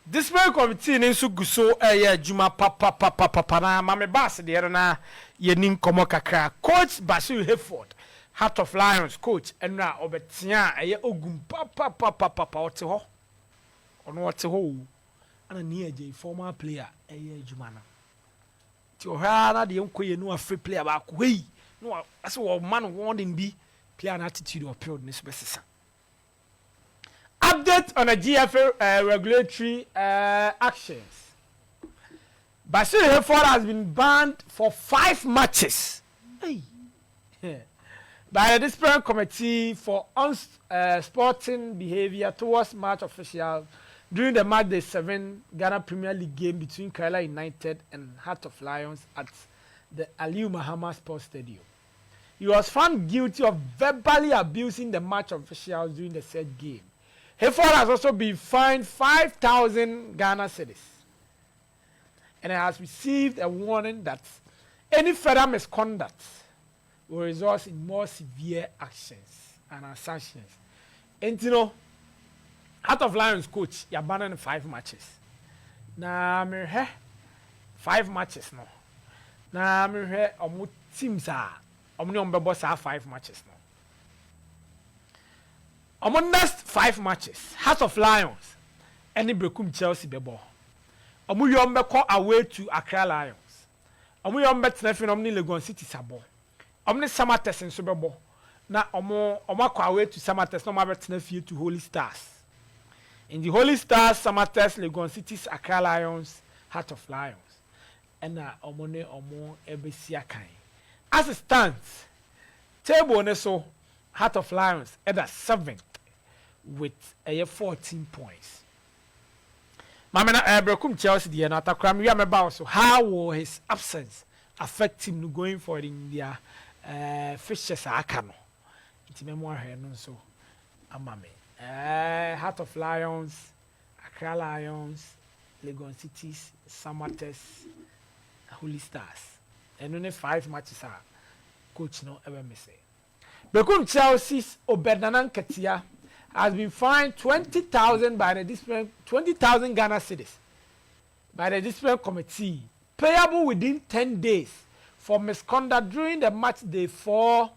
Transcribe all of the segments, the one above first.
discipline committee ni nso guso adwuma papa na mame bass de na ye nin komo kakra coach Basil Hayford Heart of Lions coach enra obetia ogum papa ote ho ono ote ho ana ni eje former player adwuma na ti o ha na de enkoye no free player ba ko hei no ase wo man warning bi player na attitude of period ni so besesa. Update on the GFA regulatory actions. Basil Hayford has been banned for 5 matches by the disciplinary committee for unsporting behavior towards match officials during the match day 7 Ghana Premier League game between Kerala United and Heart of Lions at the Aliu Mahama Sports Stadium. He was found guilty of verbally abusing the match officials during the said game. Hayford has also been fined 5,000 Ghana cedis and has received a warning that any further misconduct will result in more severe actions and sanctions. And you know, Heart of Lions coach, you abandoned 5 matches. Na me 5 matches no. Na me omo teams omo ni omo boss 5 matches no. Among next 5 matches, Heart of Lions, any Brekum Chelsea bebo. Amu yom beko away to Accra Lions. Amu yom bet nefin omni Legon City sabo. Omni Samates in Subebo. Na omo kwa away to Samates no mabet nefin to Holy Stars. In the Holy Stars, Samates, Legon City's Accra Lions, Heart of Lions. And na omone omo ebesia kain. As it stands, table neso Heart of Lions at 7th with 14 points. Mamena Brekum Chelsea the na takram we am about so how will his absence affect him going forward in their fixtures akano. Inti memoir here no so amame. Heart of Lions, Accra Lions, Legon Cities, Samates, Holy Stars. And only 5 matches are coach no ever miss it. Brekum Chelsea's Obernanan Katia has been fined 20,000 by the discipline 20,000 Ghana cedis by the discipline committee, payable within 10 days for misconduct during the match day 4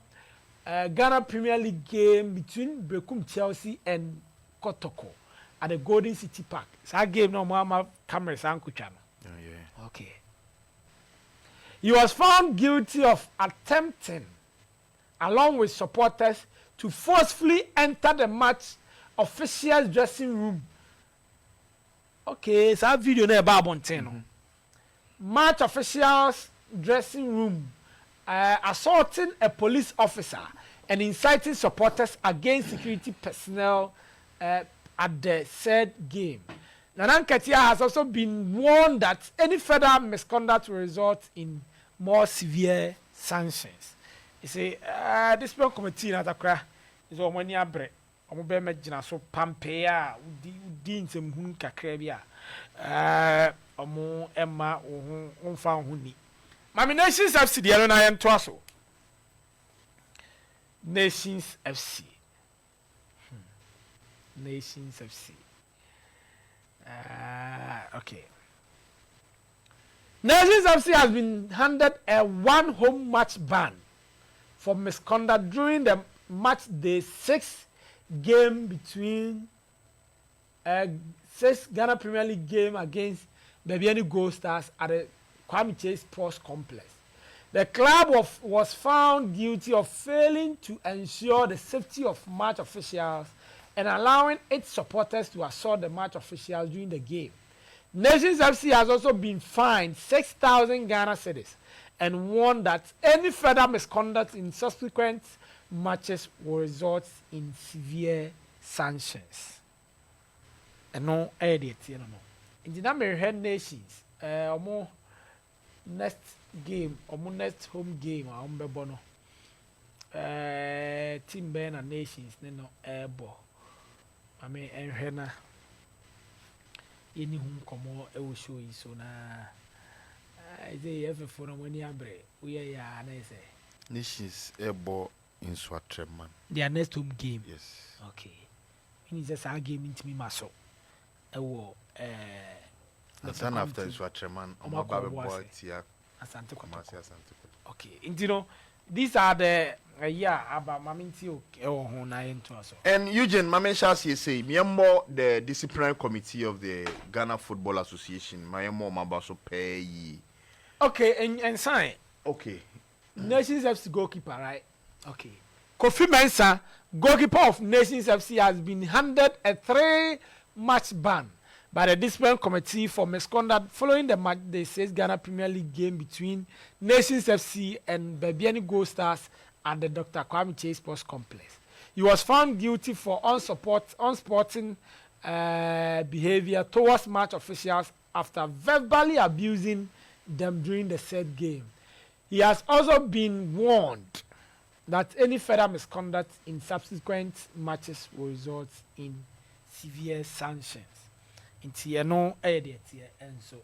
Ghana Premier League game between Brekum Chelsea and Kotoko at the Golden City Park. So I gave no mama cameras and kuchano. Yeah. Okay. He was found guilty of attempting, along with supporters, to forcefully enter the match officials' dressing room. Okay, so that video na about Montano. Match officials' dressing room, assaulting a police officer and inciting supporters against security personnel at the said game. Nanan Katia has also been warned that any further misconduct will result in more severe sanctions. You see, this one committee na takra is o mani abre. Omo be magina so pampe a udi nsem hun kakra bi a omo emma wo fa ho ni. Mami Nations FC de na yen to aso. Nations FC. Nations FC. Okay. Nations FC has been handed a 1 home match ban for misconduct during the match day 6 game between 6 Ghana Premier League game against Bebiani Gold Stars at the Kwame Chase Sports Complex. The club was found guilty of failing to ensure the safety of match officials and allowing its supporters to assault the match officials during the game. Nations FC has also been fined 6,000 Ghana cedis and warned that any further misconduct in subsequent matches will result in severe sanctions. And no edit, you know. In the number of Nations, next game, next home game, bono. Team Ben and Nations, no airball. I mean, Henna. Any home come out, will show you so now. They ever for when you we are Nations airball in Swatreman. Their next home game. Yes. Okay. It is just a game into me muscle. And then after Swatreman, boy, Tia, Asante Kotoko. Asante. Okay, you know, these are the about Maminti or na into us. And Eugene, Mame Shasi say, Miambo, the disciplinary committee of the Ghana Football Association, Miambo Mabaso pay. Okay, and sign. Okay. Nations FC goalkeeper, right? Okay. Kofi Mensah, goalkeeper of Nations FC, has been handed a 3-match ban by the disciplinary committee for misconduct following the match, the 6 Ghana Premier League game between Nations FC and Babiani Gold Stars at the Dr. Kwame Chase Sports Complex. He was found guilty for unsporting behavior towards match officials after verbally abusing them during the said game. He has also been warned that any further misconduct in subsequent matches will result in severe sanctions. Inti no edit and so